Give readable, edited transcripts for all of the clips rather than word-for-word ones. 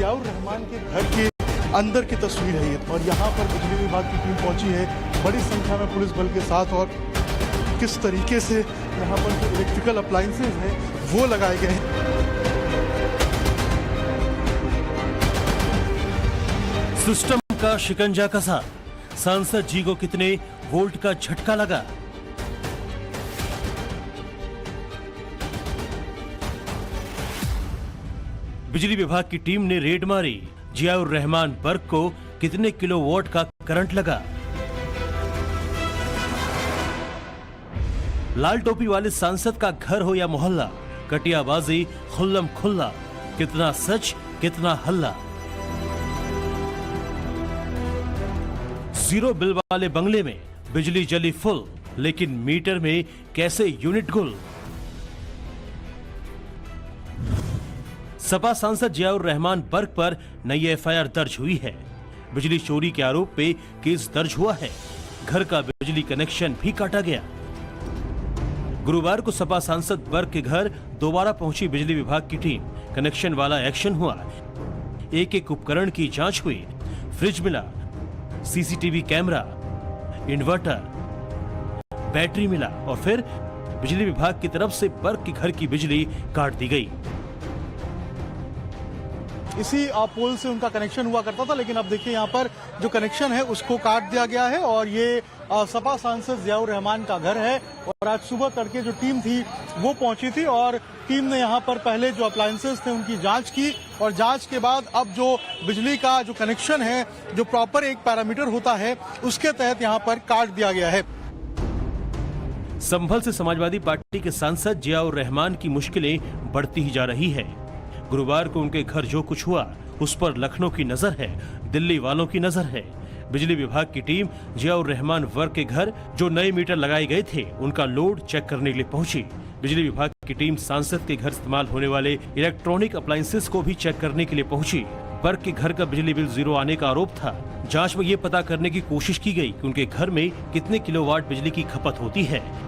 जियाउर रहमान के घर के अंदर की तस्वीर है ये, और यहाँ पर बिजली विभाग की टीम पहुंची है बड़ी संख्या में पुलिस बल के साथ, और किस तरीके से यहाँ पर जो इलेक्ट्रिकल अप्लायंसेज हैं वो लगाए गए हैं। सिस्टम का शिकंजा कसा, सांसद जी को कितने वोल्ट का झटका लगा। बिजली विभाग की टीम ने रेड मारी, जियाउर रहमान बर्ग को कितने किलोवाट का करंट लगा। लाल टोपी वाले सांसद का घर हो या मोहल्ला, कटियाबाजी खुल्लम खुल्ला, कितना सच कितना हल्ला। जीरो बिल वाले बंगले में बिजली जली फुल, लेकिन मीटर में कैसे यूनिट गुल। सपा सांसद जियाउर रहमान बर्ग पर नई एफआईआर दर्ज हुई है। बिजली चोरी के आरोप पे केस दर्ज हुआ है। घर का बिजली कनेक्शन भी काटा गया। गुरुवार को सपा सांसद बर्ग के घर दोबारा पहुंची बिजली विभाग की टीम। कनेक्शन वाला एक्शन हुआ, एक एक उपकरण की जांच हुई। फ्रिज मिला, सीसीटीवी कैमरा, इन्वर्टर, बैटरी मिला, और फिर बिजली विभाग की तरफ से बर्ग के घर की बिजली काट दी गई। इसी पोल से उनका कनेक्शन हुआ करता था, लेकिन अब देखिए यहाँ पर जो कनेक्शन है उसको काट दिया गया है, और ये सपा सांसद जियाउर रहमान का घर है। और आज सुबह तड़के जो टीम थी वो पहुंची थी, और टीम ने यहाँ पर पहले जो अप्लायंसेस थे उनकी जांच की, और जांच के बाद अब जो बिजली का जो कनेक्शन है, जो प्रॉपर एक पैरामीटर होता है, उसके तहत यहाँ पर काट दिया गया है। संभल से समाजवादी पार्टी के सांसद जियाउर रहमान की मुश्किलें बढ़ती ही जा रही है। गुरुवार को उनके घर जो कुछ हुआ उस पर लखनऊ की नजर है, दिल्ली वालों की नजर है। बिजली विभाग की टीम जियाउर रहमान वर्ग के घर जो नए मीटर लगाए गए थे उनका लोड चेक करने के लिए पहुंची। बिजली विभाग की टीम सांसद के घर इस्तेमाल होने वाले इलेक्ट्रॉनिक अप्लायंसेस को भी चेक करने के लिए पहुंची। वर्ग के घर का बिजली बिल जीरो आने का आरोप था। जांच में ये पता करने की कोशिश की गई कि उनके घर में कितने किलोवाट बिजली की खपत होती है।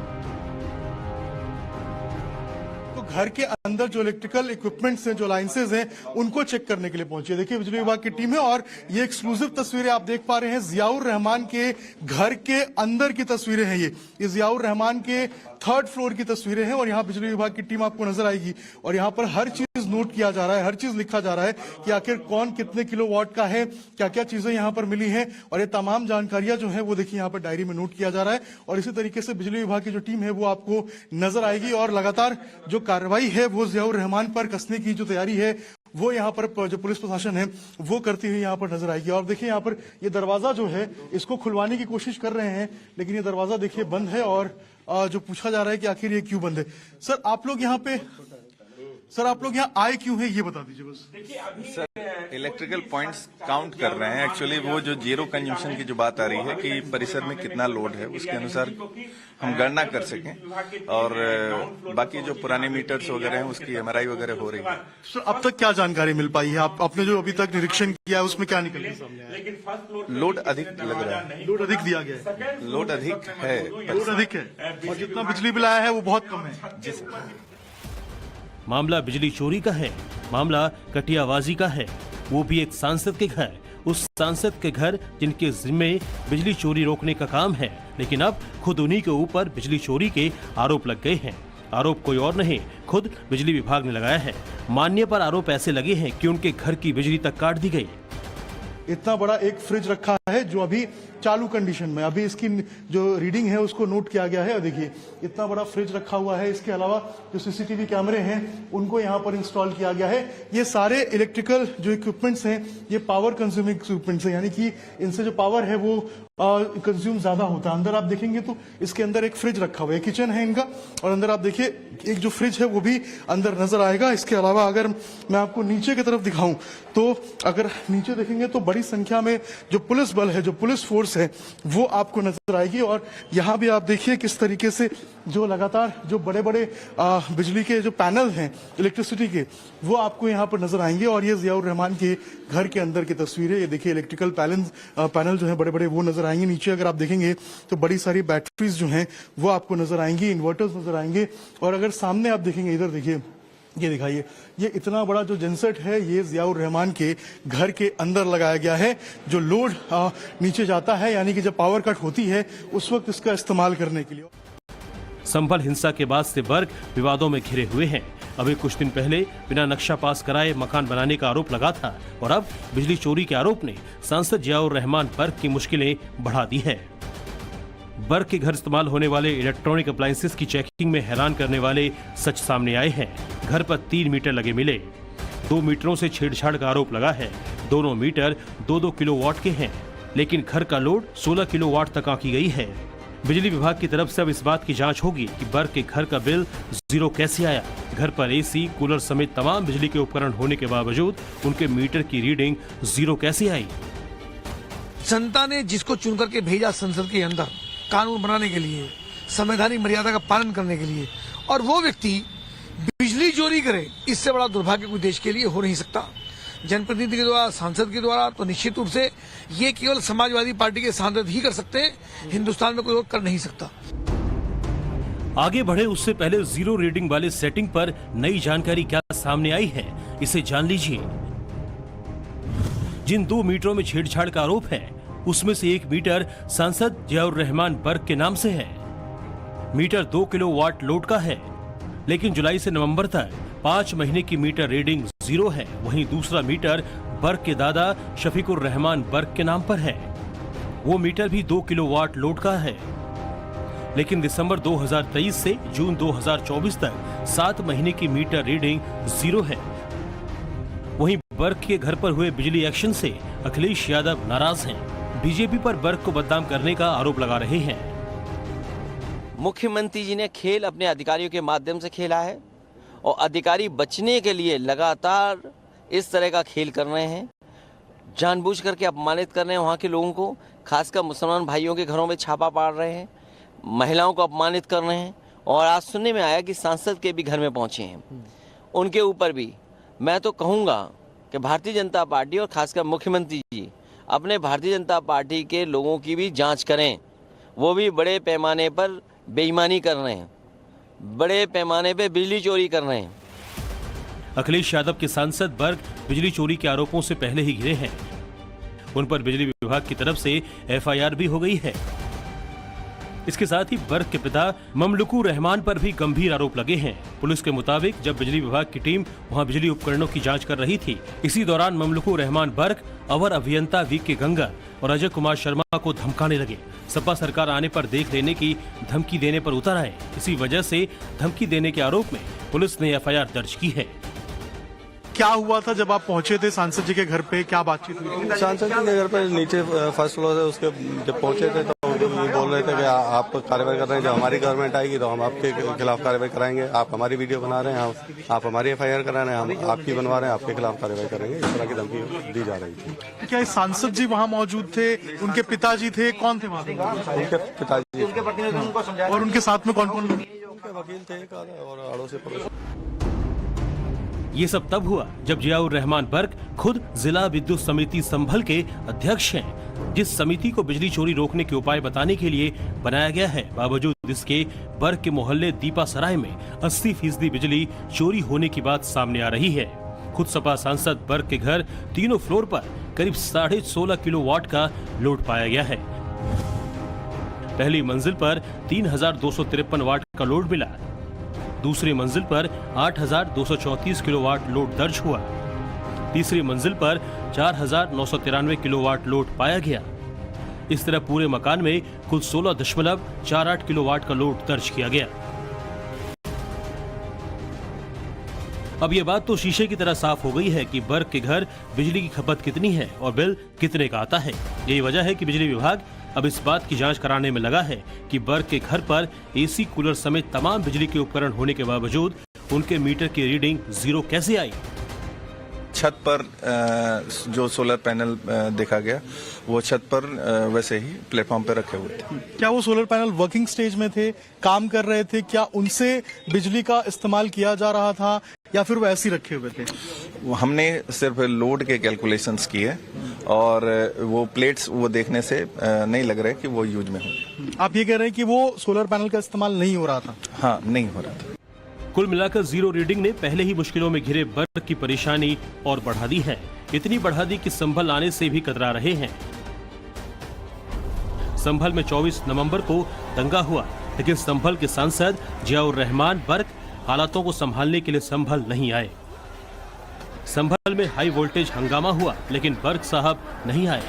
घर के अंदर जो इलेक्ट्रिकल इक्विपमेंट्स हैं, जो लाइंसेज हैं, उनको चेक करने के लिए पहुंची है। देखिए बिजली विभाग की टीम है, और ये एक्सक्लूसिव तस्वीरें आप देख पा रहे हैं। जियाउर रहमान के घर के अंदर की तस्वीरें हैं ये जियाउर रहमान के 3rd फ्लोर की तस्वीरें हैं, और यहाँ बिजली विभाग की टीम आपको नजर आएगी, और यहाँ पर हर चीज नोट किया जा रहा है, हर चीज लिखा जा रहा है कि आखिर कौन कितने किलोवाट का है, क्या क्या चीजें यहाँ पर मिली हैं, और ये तमाम जानकारियां जो है वो देखिए यहाँ पर डायरी में नोट किया जा रहा है। और इसी तरीके से बिजली विभाग की जो टीम है वो आपको नजर आएगी, और लगातार जो कार्रवाई है वो जियाउर रहमान पर कसने की जो तैयारी है वो यहाँ पर जो पुलिस प्रशासन है वो करती हुई यहाँ पर नजर आएगी। और देखिए यहाँ पर ये दरवाजा जो है इसको खुलवाने की कोशिश कर रहे हैं, लेकिन ये दरवाजा देखिए बंद है, और जो पूछा जा रहा है कि आखिर ये क्यों बंद है। सर आप लोग यहाँ आए क्यों हैं ये बता दीजिए बस। सर इलेक्ट्रिकल पॉइंट्स काउंट कर रहे हैं। एक्चुअली वो जो जीरो कंजम्पशन की जो बात आ रही है कि परिसर में कितना लोड है उसके अनुसार हम गणना कर सकें, और बाकी जो पुराने मीटर्स वगैरह हैं उसकी एमआरआई वगैरह हो रही है। सर अब तक क्या जानकारी मिल पाई है, आपने जो अभी तक निरीक्षण किया है उसमें क्या निकल के सामने आया? लोड अधिक लग रहा है। लोड अधिक दिया गया है। लोड अधिक है। लोड अधिक है, और जितना बिजली बिल आया है वो बहुत कम है। जी सर। मामला बिजली चोरी का है, मामला कटियाबाजी का है, वो भी एक सांसद के घर। उस सांसद के घर जिनके जिम्मे बिजली चोरी रोकने का काम है, लेकिन अब खुद उन्हीं के ऊपर बिजली चोरी के आरोप लग गए हैं। आरोप कोई और नहीं, खुद बिजली विभाग ने लगाया है। मान्य पर आरोप ऐसे लगे हैं कि उनके घर की बिजली तक काट दी गई। इतना बड़ा एक फ्रिज रखा है जो अभी चालू कंडीशन में, अभी इसकी जो रीडिंग है उसको नोट किया गया है। देखिए इतना बड़ा फ्रिज रखा हुआ है। इसके अलावा जो सीसीटीवी कैमरे हैं उनको यहाँ पर इंस्टॉल किया गया है। ये सारे इलेक्ट्रिकल जो इक्विपमेंट्स हैं ये पावर कंज्यूमिंग इक्विपमेंट्स हैं, यानी कि इनसे जो पावर है वो कंज्यूम ज्यादा होता है। अंदर आप देखेंगे तो इसके अंदर एक फ्रिज रखा हुआ है, किचन है इनका, और अंदर आप देखिए एक जो फ्रिज है वो भी अंदर नजर आएगा। इसके अलावा अगर मैं आपको नीचे की तरफ दिखाऊं तो अगर नीचे देखेंगे तो बड़ी संख्या में जो पुलिस बल है, जो पुलिस फोर्स है, वो आपको नजर आएगी। और यहाँ भी आप देखिए किस तरीके से जो लगातार जो बड़े बड़े बिजली के जो पैनल हैं इलेक्ट्रिसिटी के, वो आपको यहाँ पर नजर आएंगे। और ये जियाउर रहमान के घर के अंदर की तस्वीर है। ये देखिए इलेक्ट्रिकल पैनल जो है बड़े बड़े वो नजर आएंगे। नीचे अगर आप देखेंगे तो बड़ी सारी बैटरीज जो हैं वो आपको नजर आएंगी, इन्वर्टर्स नजर आएंगे। और अगर सामने आप देखेंगे, इधर देखिए, ये दिखाइए, ये इतना बड़ा जो जेनसेट है ये जियाउर रहमान के घर के अंदर लगाया गया है। जो लोड नीचे जाता है, यानी कि जब पावर कट होती है उस वक्त इसका इस्तेमाल करने के लिए। संभल हिंसा के बाद से बर्क विवादों में घिरे हुए हैं। अभी कुछ दिन पहले बिना नक्शा पास कराए मकान बनाने का आरोप लगा था और अब बिजली चोरी के आरोप ने सांसद जियाउर रहमान बर्क की मुश्किलें बढ़ा दी है। बर्क के घर इस्तेमाल होने वाले इलेक्ट्रॉनिक अप्लायंसेस की चेकिंग में हैरान करने वाले सच सामने आए हैं। घर पर 3 मीटर लगे मिले, 2 मीटरों से छेड़छाड़ का आरोप लगा है। दोनों मीटर 2-2 किलोवाट के हैं, लेकिन घर का लोड 16 किलोवाट तक आंकी गई है। बिजली विभाग की तरफ से अब इस बात की जांच होगी कि बर्क के घर का बिल जीरो कैसे आया। घर पर एसी, कूलर समेत तमाम बिजली के उपकरण होने के बावजूद उनके मीटर की रीडिंग जीरो कैसे आई। जनता ने जिसको चुन करके भेजा संसद के अंदर कानून बनाने के लिए, संवैधानिक मर्यादा का पालन करने के लिए, और वो व्यक्ति बिजली चोरी करे, इससे बड़ा दुर्भाग्य कोई देश के लिए हो नहीं सकता। जनप्रतिनिधि के द्वारा, सांसद के द्वारा तो निश्चित रूप से ये केवल समाजवादी पार्टी के सांसद ही कर सकते हैं, हिंदुस्तान में कोई और कर नहीं सकता। आगे बढ़े उससे पहले जीरो रीडिंग वाले सेटिंग पर नई जानकारी क्या सामने आई है, इसे जान लीजिए। जिन 2 मीटरों में छेड़छाड़ का आरोप है उसमें से एक मीटर सांसद जियाउर रहमान बर्क के नाम से है। मीटर 2 किलोवाट लोड का है, लेकिन जुलाई से नवंबर तक 5 महीने की मीटर रीडिंग जीरो है। वहीं दूसरा मीटर बर्क के दादा शफीकुर रहमान बर्क के नाम पर है। वो मीटर भी 2 किलोवाट लोड का है, लेकिन दिसंबर 2023 से जून 2024 तक 7 महीने की मीटर रीडिंग जीरो है। वहीं बर्क के घर पर हुए बिजली एक्शन से अखिलेश यादव नाराज हैं। बीजेपी पर बर्क को बदनाम करने का आरोप लगा रहे हैं। मुख्यमंत्री जी ने खेल अपने अधिकारियों के माध्यम से खेला है और अधिकारी बचने के लिए लगातार इस तरह का खेल कर रहे हैं, जानबूझ करके अपमानित कर रहे हैं वहाँ के लोगों को, खासकर मुसलमान भाइयों के घरों में छापा पाड़ रहे हैं, महिलाओं को अपमानित कर रहे हैं। और आज सुनने में आया कि सांसद के भी घर में पहुँचे हैं, उनके ऊपर भी मैं तो कहूँगा कि भारतीय जनता पार्टी और खासकर मुख्यमंत्री जी अपने भारतीय जनता पार्टी के लोगों की भी जांच करें। वो भी बड़े पैमाने पर बेईमानी कर रहे हैं, बड़े पैमाने पर बिजली चोरी कर रहे हैं। अखिलेश यादव के सांसद बर्क बिजली चोरी के आरोपों से पहले ही घिरे हैं। उन पर बिजली विभाग की तरफ से एफआईआर भी हो गई है। इसके साथ ही बर्क के पिता ममलुकू रहमान पर भी गंभीर आरोप लगे हैं। पुलिस के मुताबिक जब बिजली विभाग की टीम वहां बिजली उपकरणों की जांच कर रही थी, इसी दौरान ममलुकू रहमान बर्क अवर अभियंता वीके गंगा और अजय कुमार शर्मा को धमकाने लगे। सपा सरकार आने पर देख लेने की धमकी देने पर उतर आए। इसी वजह से धमकी देने के आरोप में पुलिस ने एफआईआर दर्ज की है। क्या हुआ था जब आप पहुंचे थे सांसद जी के घर पे, क्या बातचीत हुई? सांसद जी के घर पे नीचे फर्स्ट फ्लोर है, उसके जब पहुंचे थे तो ये बोल रहे थे कि आप कार्रवाई कर रहे हैं, जब हमारी गवर्नमेंट आएगी तो हम आपके खिलाफ कार्रवाई कराएंगे, आप हमारी वीडियो बना रहे हैं, आप हमारी एफआईआर करा रहे हैं, हम आपकी बनवा रहे हैं, आपके खिलाफ कार्रवाई करेंगे, इस तरह की धमकी दी जा रही थी। क्या सांसद जी वहाँ मौजूद थे? उनके पिताजी थे? कौन थे वहाँ? उनके पिताजी और उनके साथ में कौन कौन लोग? उनके वकील थे एक आधा और अड़ोसी पड़ोसी। ये सब तब हुआ जब जियाउर रहमान बर्क खुद जिला विद्युत समिति संभल के अध्यक्ष हैं, जिस समिति को बिजली चोरी रोकने के उपाय बताने के लिए बनाया गया है। बावजूद इसके बर्क के मोहल्ले दीपा सराय में 80% बिजली चोरी होने की बात सामने आ रही है। खुद सपा सांसद बर्क के घर तीनों फ्लोर पर करीब 16.5 किलोवाट का लोड पाया गया है। पहली मंजिल पर 3253 वाट का लोड मिला, दूसरी मंजिल पर 8234 किलोवाट लोड दर्ज हुआ, तीसरी मंजिल पर 4993 किलोवाट लोड पाया गया। इस तरह पूरे मकान में कुल 16.48 किलोवाट का लोड दर्ज किया गया। अब यह बात तो शीशे की तरह साफ हो गई है कि बर्क के घर बिजली की खपत कितनी है और बिल कितने का आता है। यही वजह है कि बिजली विभाग अब इस बात की जांच कराने में लगा है कि बर्क के घर पर एसी, कूलर समेत तमाम बिजली के उपकरण होने के बावजूद उनके मीटर की रीडिंग जीरो कैसे आई। छत पर जो सोलर पैनल देखा गया वो छत पर वैसे ही प्लेटफॉर्म पर रखे हुए थे। क्या वो सोलर पैनल वर्किंग स्टेज में थे, काम कर रहे थे? क्या उनसे बिजली का इस्तेमाल किया जा रहा था या फिर वो ऐसे ही रखे हुए थे? हमने सिर्फ लोड के कैलकुलेशंस किए और वो प्लेट्स वो देखने से नहीं लग रहा है कि वो यूज में हो। आप ये कह रहे हैं कि वो सोलर पैनल का इस्तेमाल नहीं हो रहा था? हाँ, नहीं हो रहा था। कुल मिलाकर जीरो रीडिंग ने पहले ही मुश्किलों में घिरे बर्क की परेशानी और बढ़ा दी है। इतनी बढ़ा दी कि संभल आने से भी कतरा रहे हैं। संभल में 24 नवंबर को दंगा हुआ, लेकिन संभल के सांसद जियाउर रहमान बर्क हालातों को संभालने के लिए संभल नहीं आए। संभल में हाई वोल्टेज हंगामा हुआ, लेकिन बर्क साहब नहीं आए।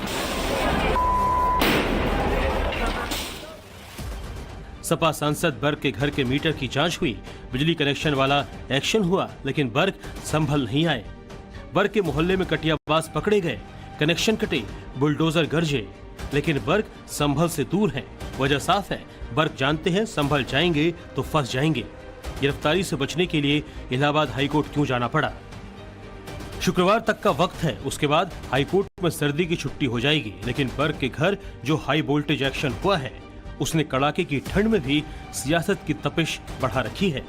सपा सांसद बर्क के घर के मीटर की जांच हुई, बिजली कनेक्शन वाला एक्शन हुआ, लेकिन बर्क संभल नहीं आए। बर्क के मोहल्ले में कटियाबाज पकड़े गए, कनेक्शन कटे, बुलडोजर गरजे, लेकिन बर्क संभल से दूर है। वजह साफ है, बर्क जानते हैं संभल जाएंगे तो फंस जाएंगे। गिरफ्तारी से बचने के लिए इलाहाबाद हाईकोर्ट क्यों जाना पड़ा? शुक्रवार तक का वक्त है, उसके बाद हाईकोर्ट में सर्दी की छुट्टी हो जाएगी। लेकिन बर्क के घर जो हाई वोल्टेज एक्शन हुआ है, उसने कड़ाके की ठंड में भी सियासत की तपिश बढ़ा रखी है।